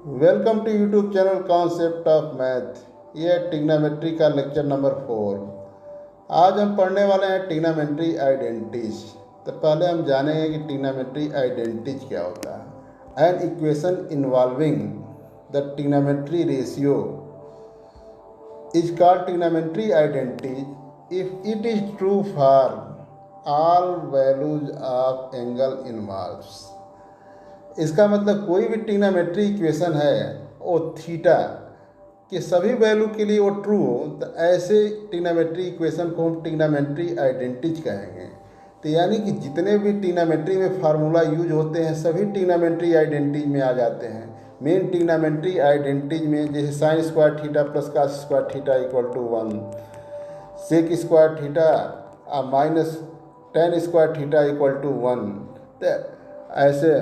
Welcome to YouTube channel concept of math. ये trigonometry का lecture number 4। आज हम पढ़ने वाले हैं ट्रिग्नोमेट्री आइडेंटिटीज। तो पहले हम जानेंगे कि ट्रिग्नोमेट्री आइडेंटिटीज क्या होता है। An equation involving the trigonometry ratio is called trigonometry identity if it is true for all values of angle involves. इसका मतलब कोई भी ट्रिग्नोमेट्री इक्वेशन है वो थीटा के सभी वैल्यू के लिए वो ट्रू हो तो ऐसे ट्रिग्नोमेट्री इक्वेशन को हम ट्रिग्नोमेट्री आइडेंटिटीज कहेंगे। तो यानी कि जितने भी ट्रिग्नोमेट्री में फार्मूला यूज होते हैं सभी ट्रिग्नोमेट्री आइडेंटिटीज में आ जाते हैं। मेन ट्रिग्नोमेट्री आइडेंटिटीज में जैसे sine square theta plus cos square theta equal to 1, sec square theta minus tan square theta equal to 1। तो ऐसे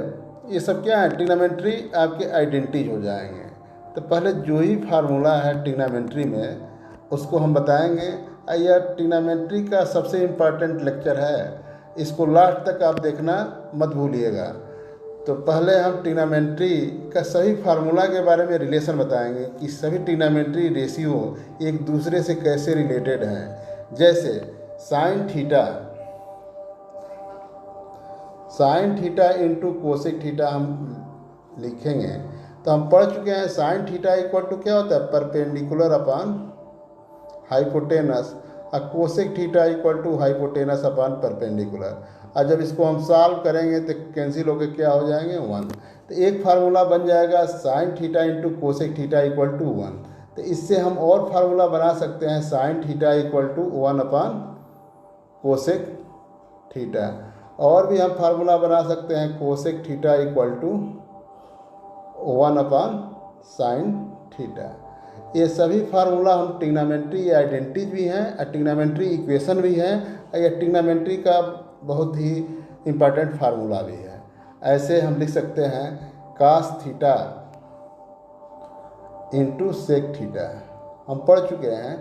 ये सब क्या है, ट्रिग्नोमेट्री आपके आइडेंटिटीज हो जाएंगे। तो पहले जो ही फार्मूला है ट्रिग्नोमेट्री में उसको हम बताएंगे। यह ट्रिग्नोमेट्री का सबसे इम्पॉर्टेंट लेक्चर है, इसको लास्ट तक आप देखना मत भूलिएगा। तो पहले हम ट्रिग्नोमेट्री का सभी फार्मूला के बारे में रिलेशन बताएंगे कि सभी ट्रिग्नोमेट्री रेशियो एक दूसरे से कैसे रिलेटेड हैं। जैसे sign theta into cosec theta हम लिखेंगे तो हम पढ़ चुके हैं साइन थीटा इक्वल टू क्या होता है, परपेंडिकुलर अपॉन हाइपोटेनस, और cosec theta equal to hypotenuse upon perpendicular. और जब इसको हम सॉल्व करेंगे तो कैंसिल होकर क्या हो जाएंगे, 1। तो एक फार्मूला बन जाएगा sine theta into cosec theta equal to 1। तो इससे हम और फार्मूला बना सकते हैं sine theta equal to 1 upon cosec theta. और भी हम फार्मूला बना सकते हैं cosec theta equal to 1 upon sine theta. ये सभी फार्मूला हम ट्रिग्नोमेट्री आइडेंटिटीज भी हैं और ट्रिग्नोमेट्री इक्वेशन भी हैं और ये ट्रिग्नोमेट्री का बहुत ही इम्पोर्टेंट फार्मूला भी है। ऐसे हम लिख सकते हैं cos theta into sec theta. हम पढ़ चुके हैं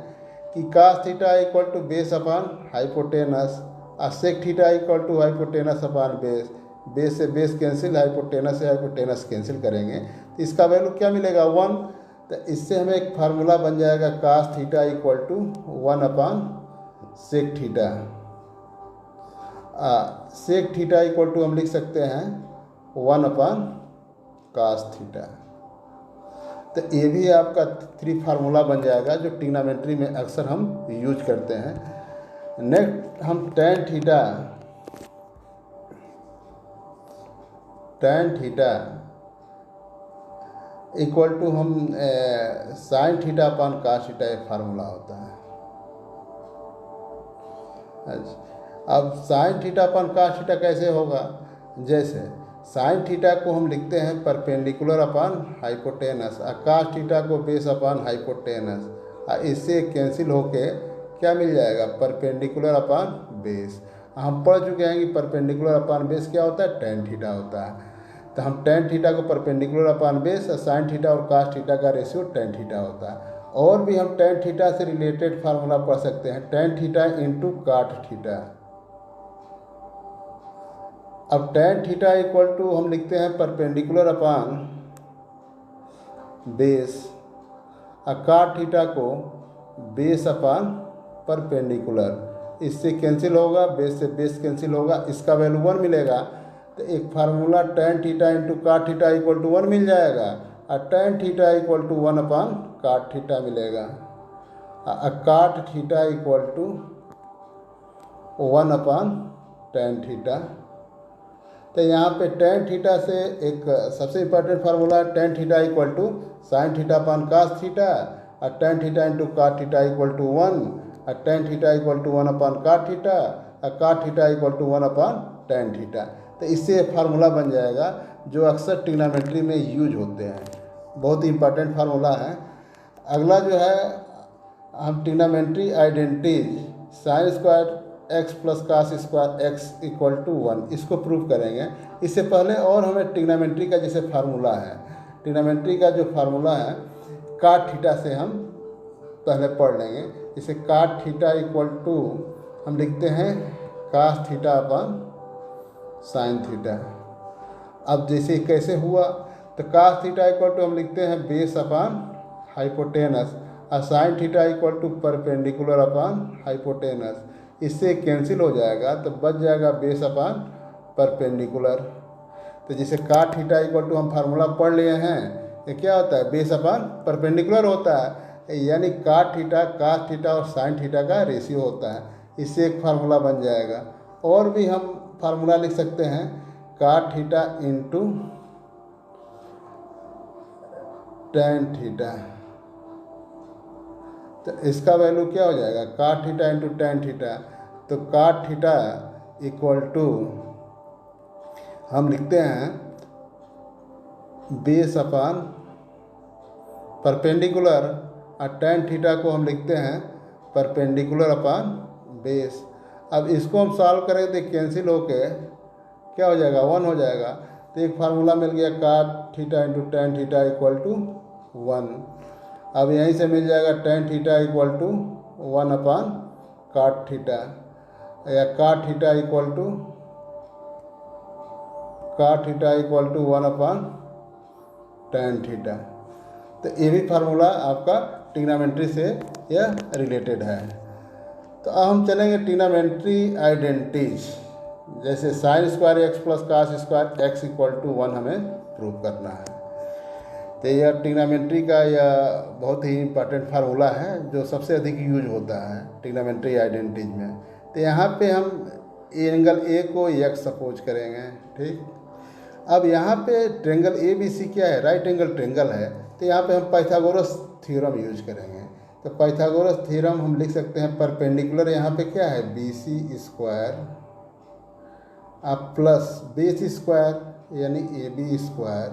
कि cos theta equal to base upon hypotenuse और sec theta equal to hypotenuse upon base. Base से बेस कैंसिल, हाइपोटेनस से हाइपोटेनस कैंसिल करेंगे तो इसका वैल्यू क्या मिलेगा, 1। तो इससे हमें एक फार्मूला बन जाएगा cos theta equal to 1 upon sec theta. Sec theta equal to हम लिख सकते हैं 1 अपॉन कास थीटा। तो ये भी आपका 3 फार्मूला बन जाएगा जो ट्रिग्नोमेट्री में अक्सर हम यूज करते हैं। नेक्स्ट हम टेन थीटा इक्वल टू हम साइन थीटा अपॉन कास थीटा एक फार्मूला होता है। अच्छा, अब साइन थीटा अपॉन कास थीटा कैसे होगा, जैसे साइन थीटा को हम लिखते हैं परपेंडिकुलर अपॉन हाइपोटेनस और कास थीटा को बेस अपॉन हाइपोटेनस, और इससे कैंसिल होके क्या मिल जाएगा, परपेंडिकुलर अपॉन बेस। हम पढ़ चुके हैं कि परपेंडिकुलर अपॉन बेस क्या होता है, टेन थीटा होता है। तो हम टेन थीटा को परपेंडिकुलर अपॉन बेस और साइन थीटा और कास थीटा का रेशियो टेन थीटा होता है। और भी हम टेन थीटा से रिलेटेड फार्मूला पढ़ सकते हैं, ten theta into cot theta. अब टेन थीटा इक्वल टू हम लिखते हैं परपेंडिकुलर अपॉन बेस और काट थीटा को बेस अपॉन परपेंडिकुलर। इससे कैंसिल होगा, बेस से बेस कैंसिल होगा, इसका वैल्यू 1 मिलेगा। तो एक formula tan theta into cot theta equal to 1 मिल जाएगा और tan theta equal to 1 upon cot theta मिलेगा। Cot theta equal to 1 upon tan theta. तो यहाँ पे टेन थीटा से एक सबसे इम्पोर्टेंट फार्मूला है tan theta equal to sine theta upon cos theta और tan theta into cot theta equal to 1 और tan theta equal to 1 upon cot theta और cot theta equal to 1 upon tan theta. तो इससे formula बन जाएगा जो अक्सर trigonometry में यूज होते हैं, बहुत ही इंपॉर्टेंट फार्मूला है। अगला जो है हम trigonometry identities sine square x plus cos square x equal to 1 इसको प्रूव करेंगे। इससे पहले और हमें ट्रिग्नोमेट्री का जैसे फार्मूला है, ट्रिग्नोमेट्री का जो फार्मूला है काट थीटा से हम पहले पढ़ लेंगे। इसे काट थीटा इक्वल टू हम लिखते हैं cos theta upon sine theta. अब जैसे कैसे हुआ, तो कास थीटा इक्वल टू हम लिखते हैं बेस अपान हाइपोटेनस, और sine theta equal to perpendicular upon hypotenuse. इससे कैंसिल हो जाएगा तो बच जाएगा बेस अपान परपेंडिकुलर। तो जैसे काट थीटा इक्वल टू हम फार्मूला पढ़ लिए हैं, ये क्या होता है, बेस अपान परपेंडिकुलर होता है, यानी काट थीटा कास थीटा और साइन थीटा का रेशियो होता है। इससे एक फार्मूला बन जाएगा। और भी हम फार्मूला लिख सकते हैं, काट थीटा इंटू टेन थीटा। तो इसका वैल्यू क्या हो जाएगा, काट थीटा इंटू टेन थीटा। तो काट थीटा इक्वल टू हम लिखते हैं बेस अपान परपेंडिकुलर, और टेन थीटा को हम लिखते हैं परपेंडिकुलर अपान बेस। अब इसको हम सॉल्व करेंगे तो कैंसिल होके क्या हो जाएगा, 1 हो जाएगा। तो एक फार्मूला मिल गया, cot theta into tan theta equal to 1। अब यहीं से मिल जाएगा tan theta equal to 1 upon cot theta, या cot theta equal to 1 upon tan theta. तो ये भी फार्मूला आपका ट्रिग्नोमेट्री से यह रिलेटेड है। तो अब हम चलेंगे ट्रिग्नोमेट्री आइडेंटिटीज, जैसे sine square x plus cos square x equal to 1 हमें प्रूव करना है। तो यह ट्रिग्नोमेट्री का यह बहुत ही इंपॉर्टेंट फार्मूला है जो सबसे अधिक यूज होता है ट्रिग्नोमेट्री आइडेंटिटीज में। तो यहाँ पे हम एंगल ए को एक्स सपोज करेंगे, ठीक। अब यहाँ पे ट्रेंगल ए बी सी क्या है, राइट एंगल ट्रेंगल है। तो यहाँ पे हम पाइथागोरस थ्योरम यूज करेंगे। तो पाइथागोरस थ्योरम हम लिख सकते हैं, परपेंडिकुलर यहाँ पे क्या है, बी सी स्क्वायर अब प्लस बेस स्क्वायर यानी A B square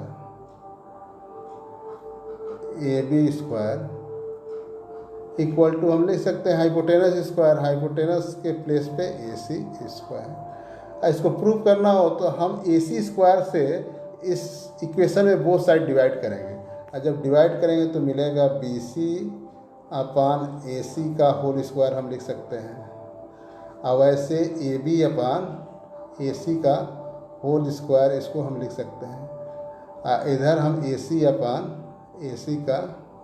equal to हम लिख सकते हैं हाइपोटेनस स्क्वायर, हाइपोटेनस के प्लेस पे ए सी स्क्वायर। इसको प्रूव करना हो तो हम ए सी स्क्वायर से इस इक्वेशन में बोथ साइड डिवाइड करेंगे, और जब डिवाइड करेंगे तो मिलेगा बी सी अपान ए सी का होल स्क्वायर हम लिख सकते हैं। अब ऐसे ए बी अपान ए सी का होल स्क्वायर इसको हम लिख सकते हैं। इधर हम ए सी अपान ए सी का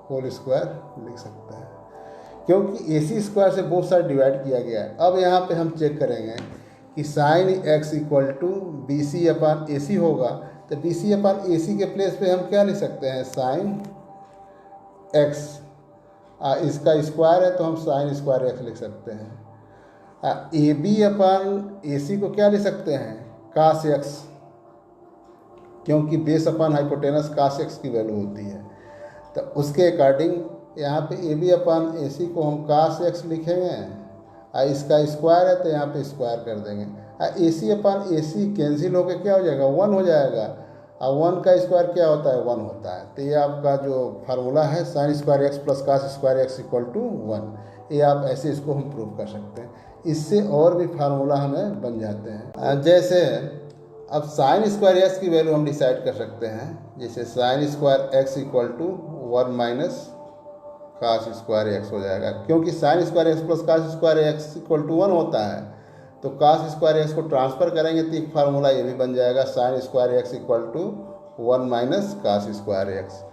होल स्क्वायर लिख सकते हैं, क्योंकि ए सी स्क्वायर से बोथ साइड डिवाइड किया गया है। अब यहाँ पे हम चेक करेंगे कि sine x equal to B C upon A C होगा। तो बी सी अपान ए सी के प्लेस पे हम क्या लिख सकते हैं, साइन एक्स, इसका स्क्वायर है तो हम साइन स्क्वायर एक्स लिख सकते हैं। ए बी अपान ए सी को क्या लिख सकते हैं, कास एक्स, क्योंकि बेस अपान हाइपोटेनस कास एक्स की वैल्यू होती है। तो उसके अकॉर्डिंग यहाँ पे ए बी अपान ए सी को हम कास एक्स लिखेंगे, इसका स्क्वायर है तो यहाँ पे स्क्वायर कर देंगे। ए C upon A C cancel होकर क्या हो जाएगा, 1 हो जाएगा, और 1 का स्क्वायर क्या होता है, 1 होता है। तो ये आपका जो फार्मूला है sine square x plus cos square x equal to 1, ये आप ऐसे इसको हम प्रूव कर सकते हैं। इससे और भी फार्मूला हमें बन जाते हैं। जैसे अब साइन स्क्वायर एक्स की वैल्यू हम डिसाइड कर सकते हैं, जैसे sine square x equal to 1 minus cos square x हो जाएगा, क्योंकि sine square x plus cos square x equal to 1 होता है। तो कास स्क्वायर एक्स को ट्रांसफर करेंगे तो एक फार्मूला ये भी बन जाएगा, sine square x equal to 1 minus cos square x.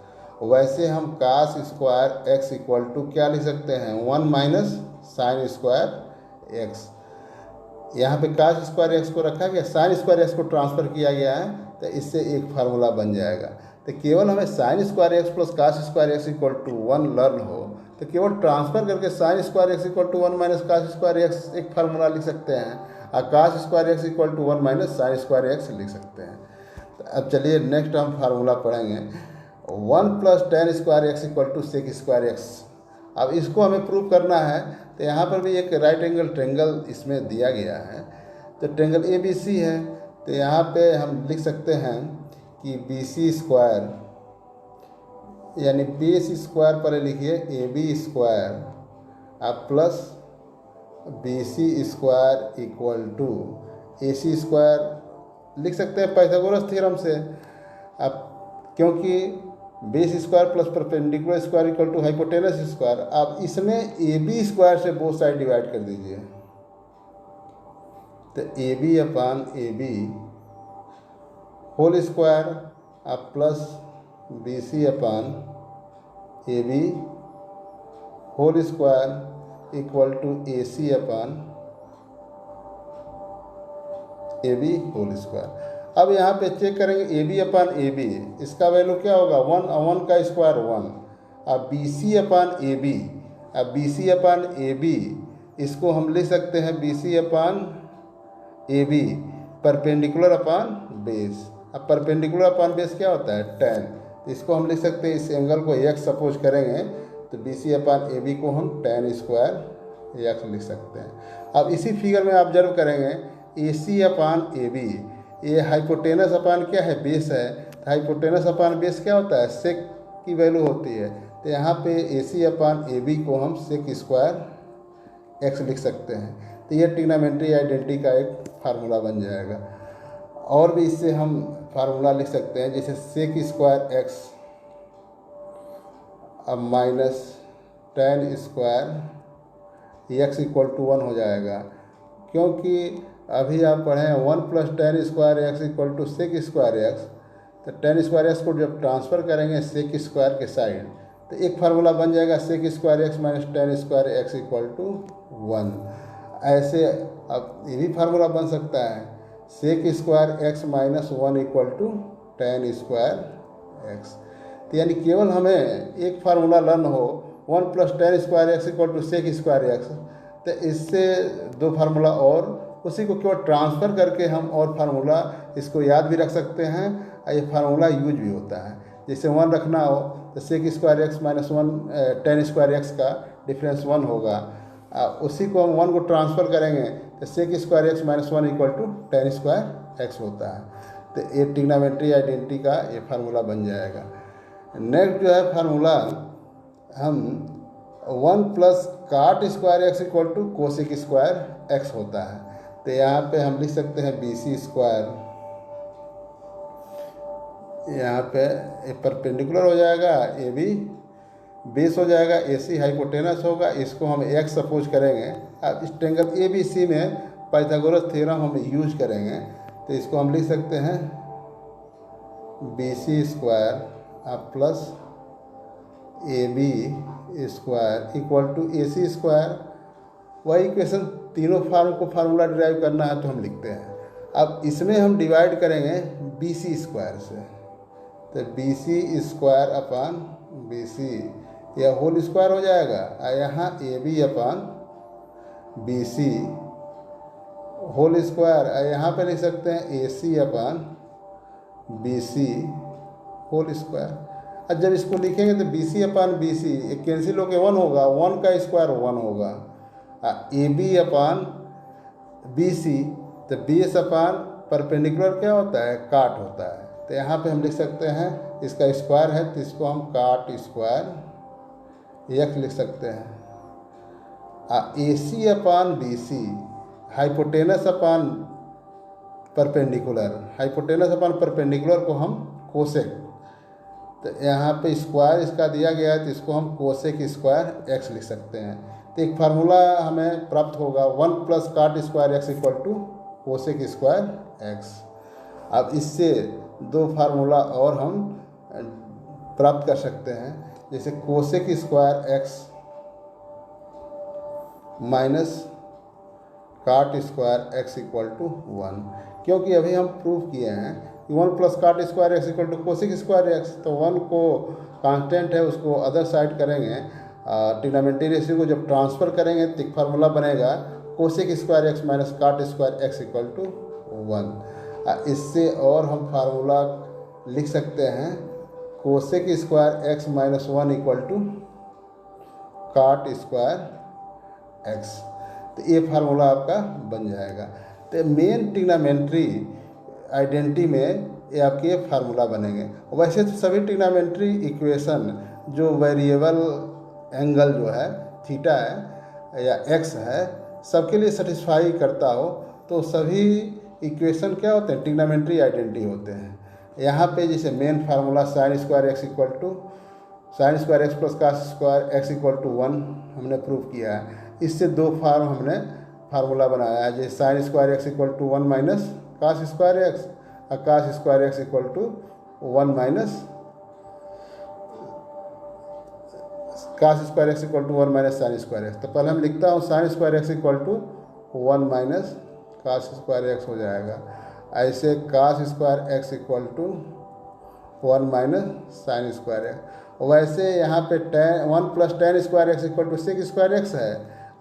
वैसे हम cos square x equal to क्या लिख सकते हैं, 1 माइनस साइन स्क्वायर एक्स। यहाँ पे कास स्क्वायर एक्स को रखा गया, साइन स्क्वायर एक्स को ट्रांसफ़र किया गया है, तो इससे एक फार्मूला बन जाएगा। तो केवल हमें sine square x plus cos square x equal to 1 learn हो तो केवल ट्रांसफ़र करके sine square x equal to 1 minus cos square x एक फार्मूला लिख सकते हैं, और cos square x equal to 1 minus sine square x लिख सकते हैं। तो अब चलिए नेक्स्ट हम फार्मूला पढ़ेंगे, 1 plus tan square x equal to sec square x. अब इसको हमें प्रूव करना है, तो यहाँ पर भी एक राइट एंगल ट्रेंगल इसमें दिया गया है। तो ट्रेंगल ए बी सी है, तो यहाँ पे हम लिख सकते हैं कि बी सी स्क्वायर यानी बेस स्क्वायर पर लिखिए ए बी स्क्वायर अब plus B C square equal to A C square लिख सकते हैं पाइथागोरस थ्योरम से। अब क्योंकि base square plus perpendicular square equal to hypotenuse square, अब इसमें ए बी स्क्वायर से बोथ साइड डिवाइड कर दीजिए, तो A B upon A B whole square अब plus B C upon A B whole square equal to A C upon A B whole square. अब यहाँ पे चेक करेंगे A B upon A B, इसका value क्या होगा 1, 1 का square 1। अब B C upon A B, अब B C upon A B इसको हम लिख सकते हैं B C upon A B perpendicular upon base. अब परपेंडिकुलर अपान बेस क्या होता है 10, इसको हम लिख सकते हैं, इस एंगल को x सपोज करेंगे तो B C upon A B को हम 10 स्क्वायर x लिख सकते हैं। अब इसी फिगर में ऑब्जर्व करेंगे ए सी अपान ए बी, ये हाइपोटेनस अपान क्या है बेस है, तो हाइपोटेनस अपान बेस क्या होता है सेक की वैल्यू होती है, तो यहाँ पे A C upon A B को हम सेक स्क्वायर एक्स लिख सकते हैं। तो ये ट्रिग्नोमेट्री आइडेंटिटी का एक फार्मूला बन जाएगा। और भी इससे हम फार्मूला लिख सकते हैं, जैसे सेक स्क्वायर एक्स अब minus 10 square x equal to 1 हो जाएगा, क्योंकि अभी आप पढ़े हैं 1 plus 10 square x equal to sec square x, तो 10 स्क्वायर एक्स को जब ट्रांसफ़र करेंगे सेक स्क्वायर के साइड तो एक फार्मूला बन जाएगा sec square x minus 10 square x equal to 1। ऐसे अब ये भी फार्मूला बन सकता है sec square x minus 1 equal to 10 square x. तो यानी केवल हमें एक फार्मूला लर्न हो 1 plus 10 square x equal to sec square x, तो इससे दो फार्मूला और उसी को केवल ट्रांसफ़र करके हम और फार्मूला इसको याद भी रख सकते हैं और ये फार्मूला यूज भी होता है। जैसे 1 रखना हो तो sec square x minus 1 10 square x का डिफरेंस 1 होगा, उसी को हम 1 को ट्रांसफ़र करेंगे तो sec square x minus 1 equal to 10 square x होता है। तो ये ट्रिग्नोमेट्री आइडेंटिटी का ये फार्मूला बन जाएगा। नेक्स्ट जो है फार्मूला हम 1 plus cot square x equal to cosec square x होता है। तो यहाँ पे हम लिख सकते हैं बी सी स्क्वायर, यहाँ पे परपेंडिकुलर हो जाएगा ए बी बेस हो जाएगा, ए सी हाइपोटेनस होगा, इसको हम एक्स सपोज करेंगे। अब इस ट्रायंगल ए बी सी में पाइथागोरस थ्योरम हम यूज करेंगे, तो इसको हम लिख सकते हैं बी सी स्क्वायर अब plus A B square equal to A C square. वही इक्वेशन तीनों फार्म को फार्मूला डिराइव करना है तो हम लिखते हैं। अब इसमें हम डिवाइड करेंगे बी सी स्क्वायर से, तो B C square upon B C यह होल स्क्वायर हो जाएगा, और यहाँ A B upon B C whole square, और यहाँ पे लिख सकते हैं A C upon B C whole square. और जब इसको लिखेंगे तो बी सी अपान बी सी एक कैंसिल होकर 1 होगा, 1 का स्क्वायर 1 होगा, ए बी अपान बी सी, तो बेस अपान परपेंडिकुलर क्या होता है काट होता है, तो यहाँ पे हम लिख सकते हैं इसका स्क्वायर है तो इसको हम काट स्क्वायर एक्स लिख सकते हैं। A C upon B C hypotenuse upon perpendicular, hypotenuse upon perpendicular को हम कोसेक, तो यहाँ पे स्क्वायर इसका दिया गया है तो इसको हम कोसेक स्क्वायर एक्स लिख सकते हैं। तो एक फार्मूला हमें प्राप्त होगा 1 plus cot square x equal to cosec square x. अब इससे दो फार्मूला और हम प्राप्त कर सकते हैं, जैसे cosec square x minus cot square x equal to 1, क्योंकि अभी हम प्रूव किए हैं कि 1 plus cot square x equal to cosec square x, तो 1 को कांस्टेंट है उसको अदर साइड करेंगे, ट्रिग्नोमेट्री रेशियो को जब ट्रांसफ़र करेंगे तो एक फार्मूला बनेगा cosec square x minus cot square x equal to 1। इससे और हम फार्मूला लिख सकते हैं cosec square x minus 1 equal to cot square x, तो ये फार्मूला आपका बन जाएगा। तो मेन ट्रिग्नोमेट्री आइडेंटिटी में ये आपके फार्मूला बनेंगे। वैसे तो सभी ट्रिग्नोमेट्री इक्वेशन जो वेरिएबल एंगल जो है थीटा है या एक्स है सबके लिए सेटिस्फाई करता हो, तो सभी इक्वेशन क्या होते हैं ट्रिग्नोमेट्री आइडेंटिटी होते हैं। यहाँ पे जैसे main formula sine square x equal to sine square x plus cos square x equal to 1 हमने प्रूव किया है। इससे दो फार्म हमने फार्मूला बनाया है, जैसे sine square x equal to 1 minus cos square x और cos square x equal to 1 minus cos square x equal to 1 minus sine square x. तो पहले हम लिखता हूँ sine square x equal to 1 minus cos square x हो जाएगा। ऐसे cos square x equal to 1 minus sine square x. वैसे यहाँ पे 1 plus tan square x equal to sec square x है,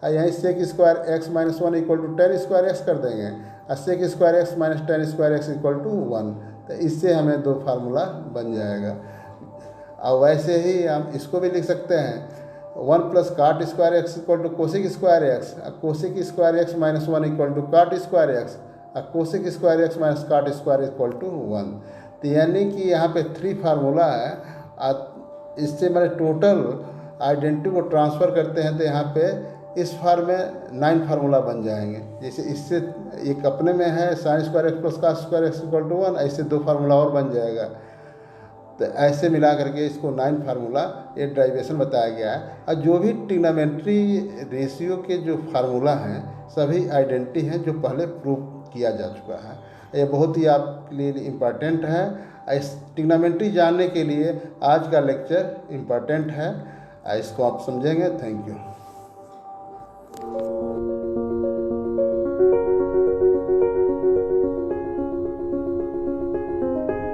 और यहीं sec square x minus 1 equal to tan square x कर देंगे, और sec square x minus tan square x equal to 1। तो इससे हमें दो फार्मूला बन जाएगा। और वैसे ही हम इसको भी लिख सकते हैं 1 plus cot square x equal to cosec square x, cosec square x minus 1 equal to cot square x, और cosec square x minus cot square equal to 1। तो यानी कि यहाँ पे 3 फार्मूला है, और इससे मैंने टोटल आइडेंटिटी को ट्रांसफ़र करते हैं तो यहाँ पे इस फार्म में 9 फार्मूला बन जाएंगे। जैसे इससे एक अपने में है sine square x plus cos square x equal to 1, ऐसे 2 फार्मूला और बन जाएगा। तो ऐसे मिला करके इसको 9 फार्मूला ये डेरिवेशन बताया गया है। और जो भी ट्रिग्नोमेट्री रेशियो के जो फार्मूला हैं सभी आइडेंटिटी हैं जो पहले प्रूव किया जा चुका है। ये बहुत ही आपके लिए इम्पॉर्टेंट है। इस ट्रिग्नोमेट्री जानने के लिए आज का लेक्चर इम्पॉर्टेंट है, इसको आप समझेंगे। Thank you.